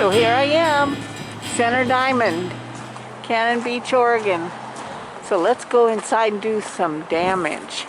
So here I am, Center Diamond, Cannon Beach, Oregon. So let's go inside and do some damage.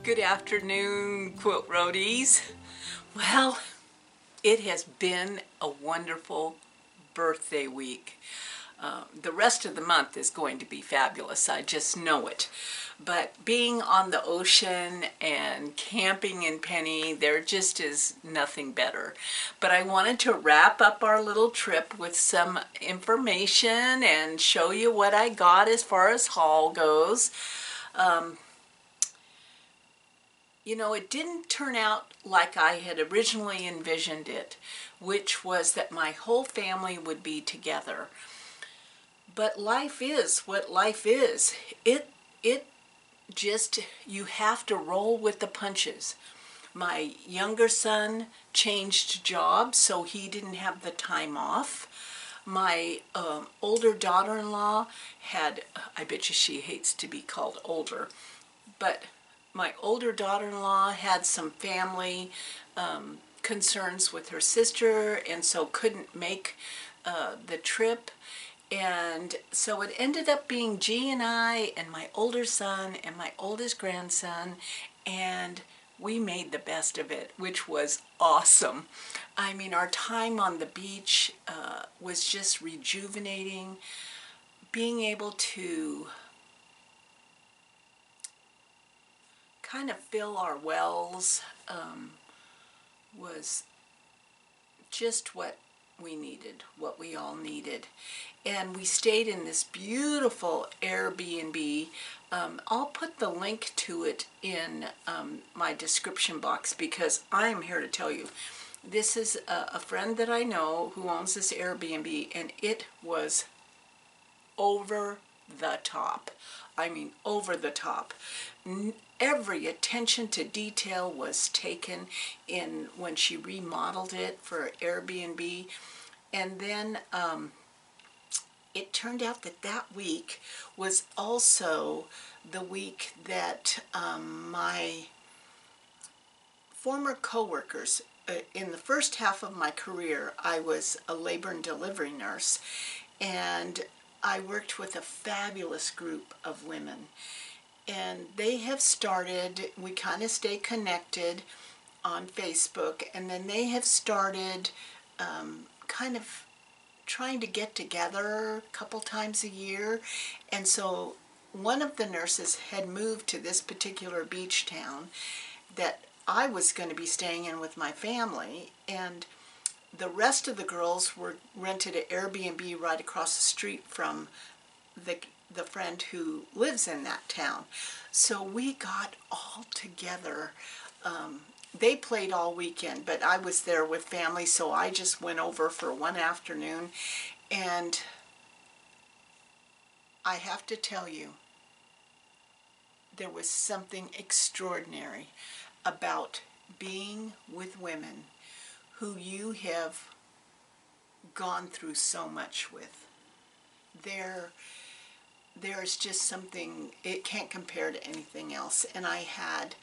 Good afternoon, Quiltroadies. Well, it has been a wonderful birthday week. The rest of the month is going to be fabulous, I just know it. But being on the ocean and camping in Penny, there just is nothing better. But I wanted to wrap up our little trip with some information and show you what I got as far as haul goes. You know, it didn't turn out like I had originally envisioned it, which was that my whole family would be together. But life is what life is. It just, you have to roll with the punches. My younger son changed jobs, so he didn't have the time off. My older daughter-in-law had, I bet you she hates to be called older, but my older daughter-in-law had some family concerns with her sister, and so couldn't make the trip. And so it ended up being G and I and my older son and my oldest grandson, and we made the best of it, which was awesome. I mean, our time on the beach was just rejuvenating. Being able to kind of fill our wells was just what we needed, what we all needed. And we stayed in this beautiful Airbnb. I'll put the link to it in my description box, because I'm here to tell you, this is a friend that I know who owns this Airbnb, and it was over the top. I mean, over the top. Every attention to detail was taken in when she remodeled it for Airbnb. And then it turned out that that week was also the week that my former co-workers, in the first half of my career, I was a labor and delivery nurse, and I worked with a fabulous group of women. And they have started, we kind of stay connected on Facebook, and then they have started kind of trying to get together a couple times a year. And so one of the nurses had moved to this particular beach town that I was going to be staying in with my family, and the rest of the girls were rented an Airbnb right across the street from the friend who lives in that town. So we got all together. They played all weekend, but I was there with family, so I just went over for one afternoon. And I have to tell you, there was something extraordinary about being with women who you have gone through so much with. There's just something, it can't compare to anything else. And I had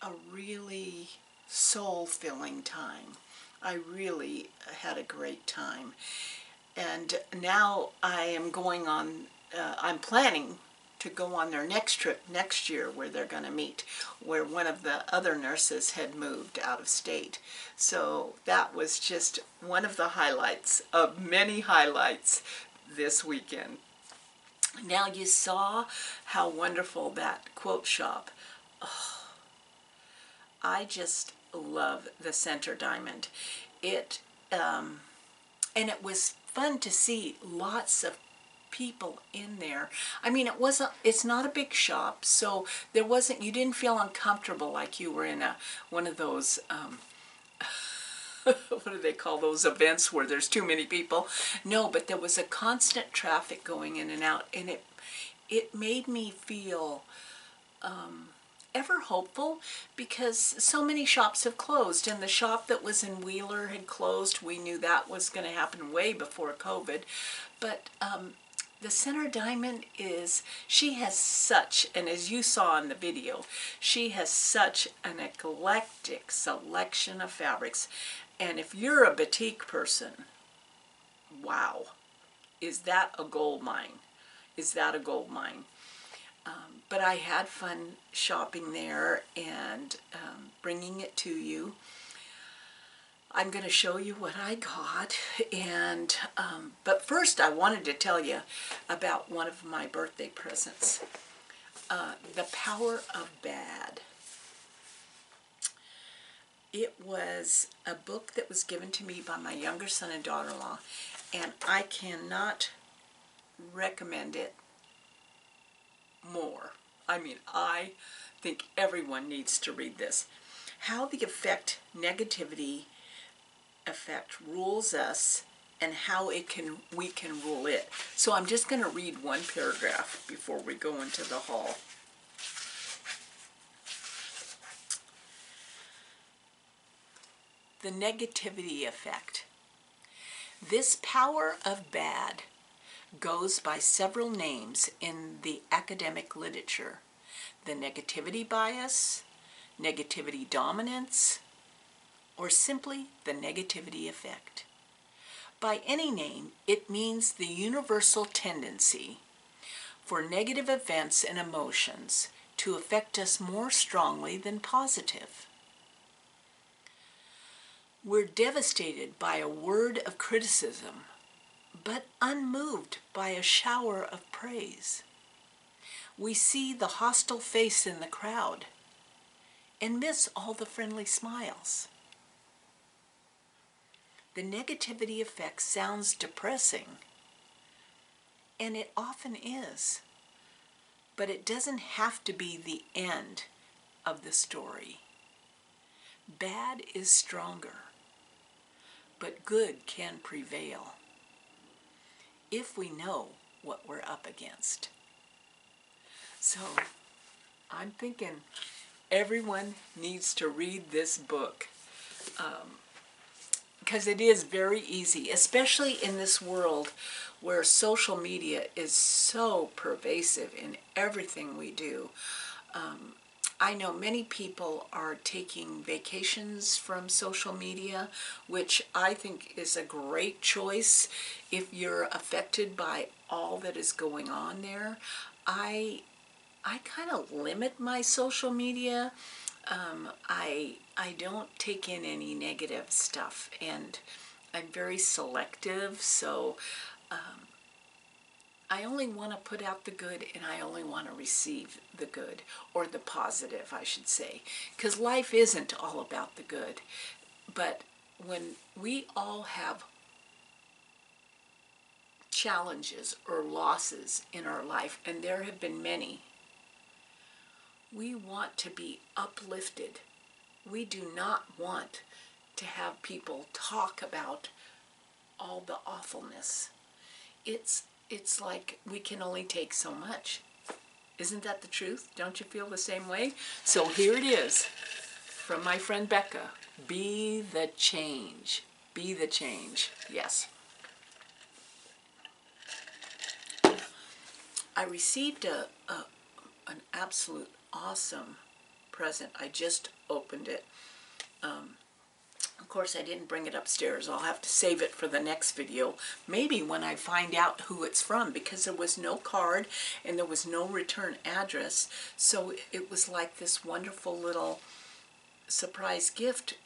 a really soul-filling time. I really had a great time. And now I am going on, I'm planning to go on their next trip next year, where they're going to meet, where one of the other nurses had moved out of state. So that was just one of the highlights of many highlights this weekend. Now you saw how wonderful that quilt shop. Oh, I just love the center diamond. And it was fun to see lots of people in there. I mean, it's not a big shop, so you didn't feel uncomfortable like you were in one of those what do they call those events where there's too many people? No, but there was a constant traffic going in and out, and it made me feel ever hopeful, because so many shops have closed, and the shop that was in Wheeler had closed. We knew that was going to happen way before COVID, but the center diamond she has such, and as you saw in the video, she has such an eclectic selection of fabrics. And if you're a batik person, wow, is that a gold mine? Is that a gold mine? But I had fun shopping there and bringing it to you. I'm going to show you what I got, and but first I wanted to tell you about one of my birthday presents, The Power of Bad. It was a book that was given to me by my younger son and daughter-in-law, and I cannot recommend it more. I mean, I think everyone needs to read this. How the negativity effect rules us, and how we can rule it. So I'm just going to read one paragraph before we go into the haul. The negativity effect. This power of bad goes by several names in the academic literature. The negativity bias, negativity dominance, or simply the negativity effect. By any name, it means the universal tendency for negative events and emotions to affect us more strongly than positive. We're devastated by a word of criticism, but unmoved by a shower of praise. We see the hostile face in the crowd and miss all the friendly smiles. The negativity effect sounds depressing, and it often is, but it doesn't have to be the end of the story. Bad is stronger, but good can prevail if we know what we're up against. So I'm thinking everyone needs to read this book, because it is very easy, especially in this world where social media is so pervasive in everything we do. I know many people are taking vacations from social media, which I think is a great choice if you're affected by all that is going on there. I kind of limit my social media. I don't take in any negative stuff, and I'm very selective, so I only want to put out the good, and I only want to receive the good, or the positive, I should say, because life isn't all about the good. But when we all have challenges or losses in our life, and there have been many, we want to be uplifted. We do not want to have people talk about all the awfulness. It's like we can only take so much. Isn't that the truth? Don't you feel the same way? So here it is from my friend Becca. Be the change. Be the change. Yes. I received an absolute awesome present. I just opened it. Of course, I didn't bring it upstairs. I'll have to save it for the next video, maybe when I find out who it's from, because there was no card and there was no return address. So it was like this wonderful little surprise gift.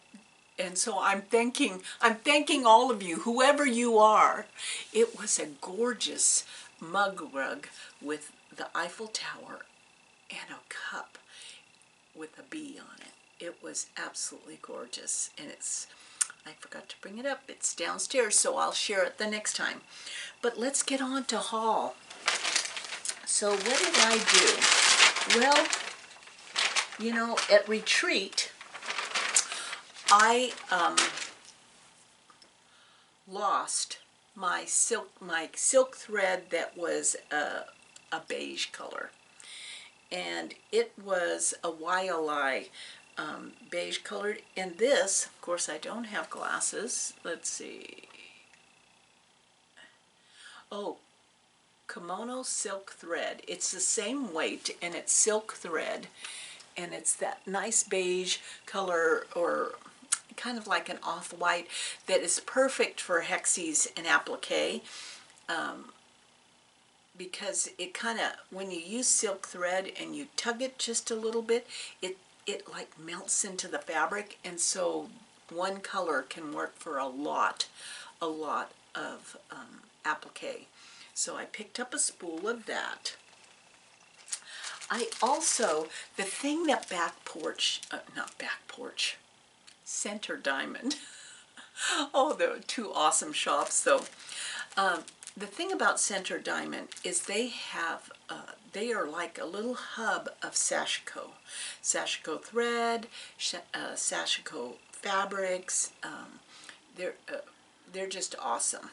And so I'm thanking all of you, whoever you are. It was a gorgeous mug rug with the Eiffel Tower and a cup with a bee on it. It was absolutely gorgeous, and I forgot to bring it up. It's downstairs, so I'll share it the next time. But let's get on to haul. So what did I do? Well, you know, at retreat, I lost my silk thread that was a beige color, and it was a YLI beige colored. And this, of course, I don't have glasses. Let's see. Oh, kimono silk thread. It's the same weight, and it's silk thread, and it's that nice beige color, or kind of like an off-white, that is perfect for hexies and applique. because it kind of, when you use silk thread and you tug it just a little bit, it like melts into the fabric, and so one color can work for a lot of applique. So I picked up a spool of that. I also, the thing that Center Diamond. Oh, they're two awesome shops though. The thing about Center Diamond is they have, they are like a little hub of sashiko. Sashiko thread, sashiko fabrics. They're just awesome.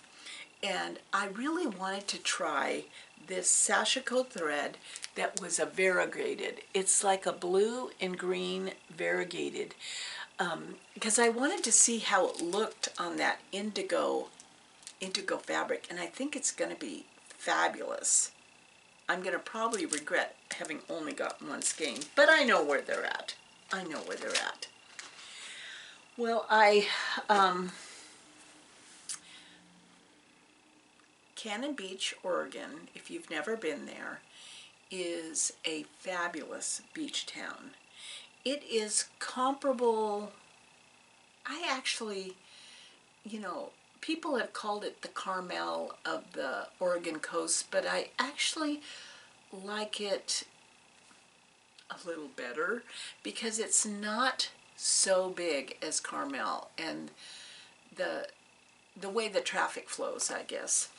And I really wanted to try this sashiko thread that was a variegated. It's like a blue and green variegated. Because I wanted to see how it looked on that indigo fabric, and I think it's going to be fabulous. I'm going to probably regret having only got one skein, but I know where they're at. I know where they're at. Well, Cannon Beach, Oregon, if you've never been there, is a fabulous beach town. It is comparable, I actually, you know, people have called it the Carmel of the Oregon coast, but I actually like it a little better because it's not so big as Carmel, and the way the traffic flows, I guess.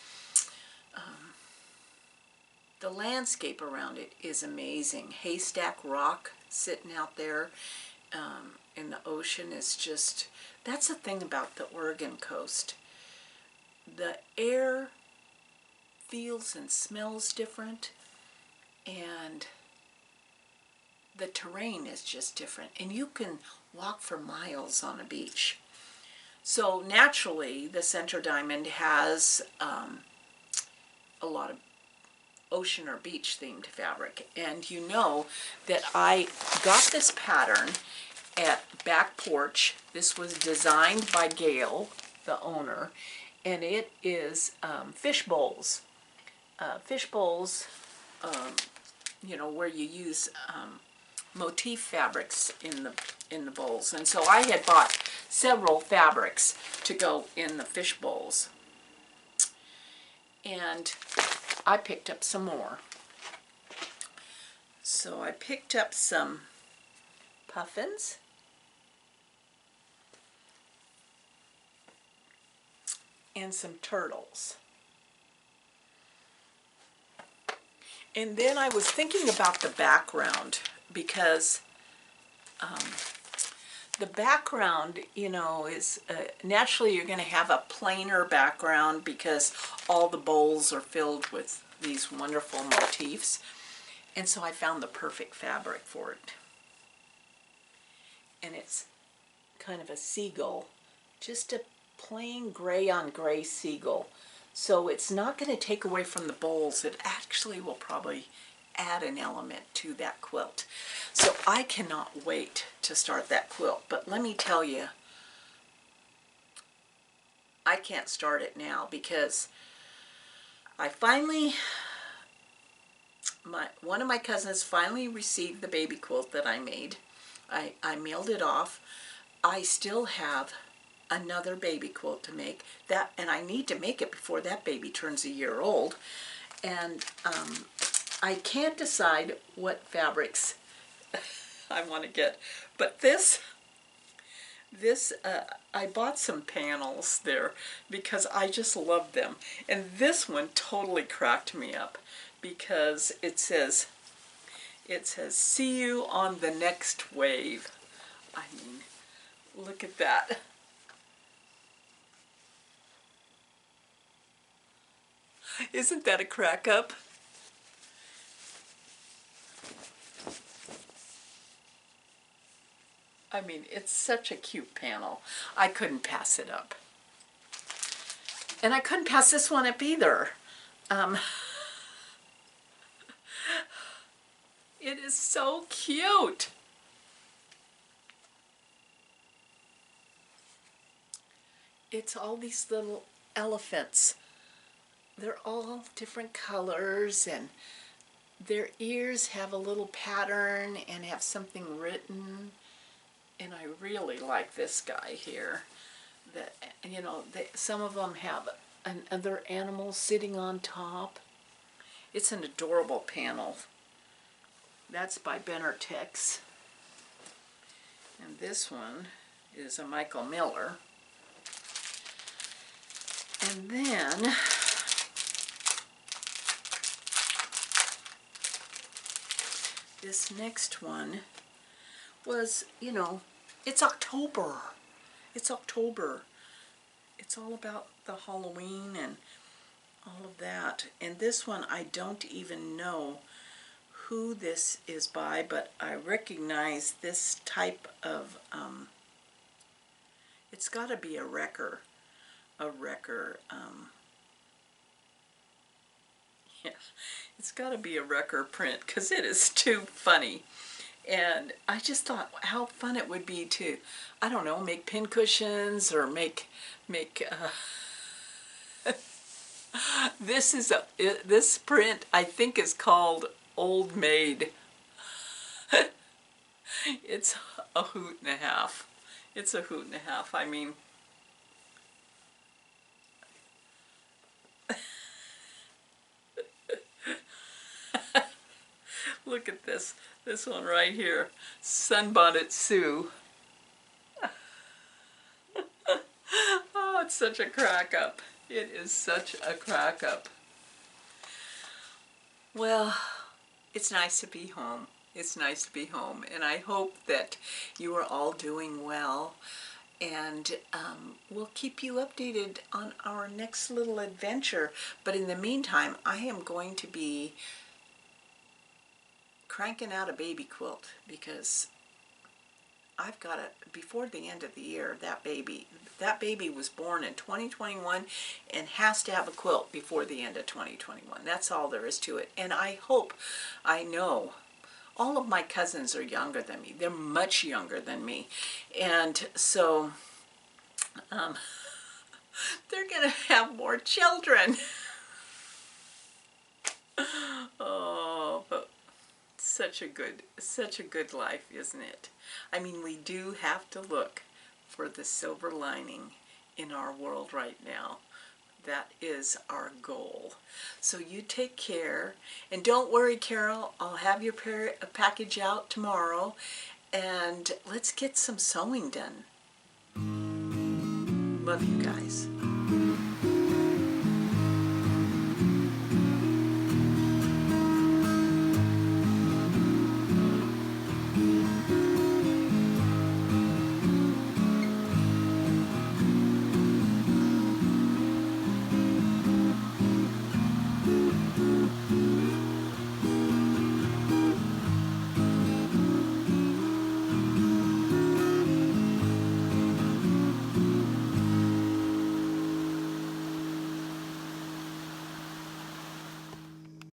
The landscape around it is amazing. Haystack Rock sitting out there in the ocean is just, that's the thing about the Oregon coast. The air feels and smells different, and the terrain is just different, and you can walk for miles on a beach. So naturally, the Center Diamond has a lot of ocean or beach themed fabric, and you know that I got this pattern at Back Porch. This was designed by Gail, the owner, and it is fish bowls. Fish bowls, you know, where you use motif fabrics in the bowls. And so I had bought several fabrics to go in the fish bowls, and I picked up some more. So I picked up some puffins, and some turtles. And then I was thinking about the background, because the background, you know, is naturally you're going to have a plainer background because all the bowls are filled with these wonderful motifs. And so I found the perfect fabric for it. And it's kind of a seagull, just a plain gray on gray seagull. So it's not going to take away from the bowls. It actually will probably add an element to that quilt. So I cannot wait to start that quilt. But let me tell you, I can't start it now because I finally, one of my cousins finally received the baby quilt that I made. I mailed it off. I still have another baby quilt to make, and I need to make it before that baby turns a year old. And I can't decide what fabrics I want to get, but this I bought some panels there because I just love them, and this one totally cracked me up because it says see you on the next wave. I mean, look at that. Isn't that a crack up? I mean, it's such a cute panel. I couldn't pass it up. And I couldn't pass this one up either. It is so cute. It's all these little elephants they're all different colors, and their ears have a little pattern and have something written. And I really like this guy here. That, you know, some of them have another animal sitting on top. It's an adorable panel. That's by Benartex. And this one is a Michael Miller. And then this next one was, you know, it's October. It's October. It's all about the Halloween and all of that. And this one, I don't even know who this is by, but I recognize this type of, it's got to be a wrecker. Yeah, it's got to be a wrecker print because it is too funny. And I just thought how fun it would be to, I don't know, make pincushions or make this print I think is called Old Maid. It's a hoot and a half. It's a hoot and a half. I mean, look at this one right here, Sunbonnet Sue. Oh, it's such a crack up. It is such a crack up. Well, it's nice to be home. It's nice to be home, and I hope that you are all doing well, and we'll keep you updated on our next little adventure. But in the meantime, I am going to be cranking out a baby quilt because I've got it before the end of the year. That baby was born in 2021 and has to have a quilt before the end of 2021. That's all there is to it. And I know all of my cousins are younger than me. They're much younger than me. And so they're going to have more children. Oh, but such a good life, isn't it? I mean, we do have to look for the silver lining in our world right now. That is our goal. So you take care, and don't worry, Carol, I'll have your package out tomorrow, and let's get some sewing done. Love you guys.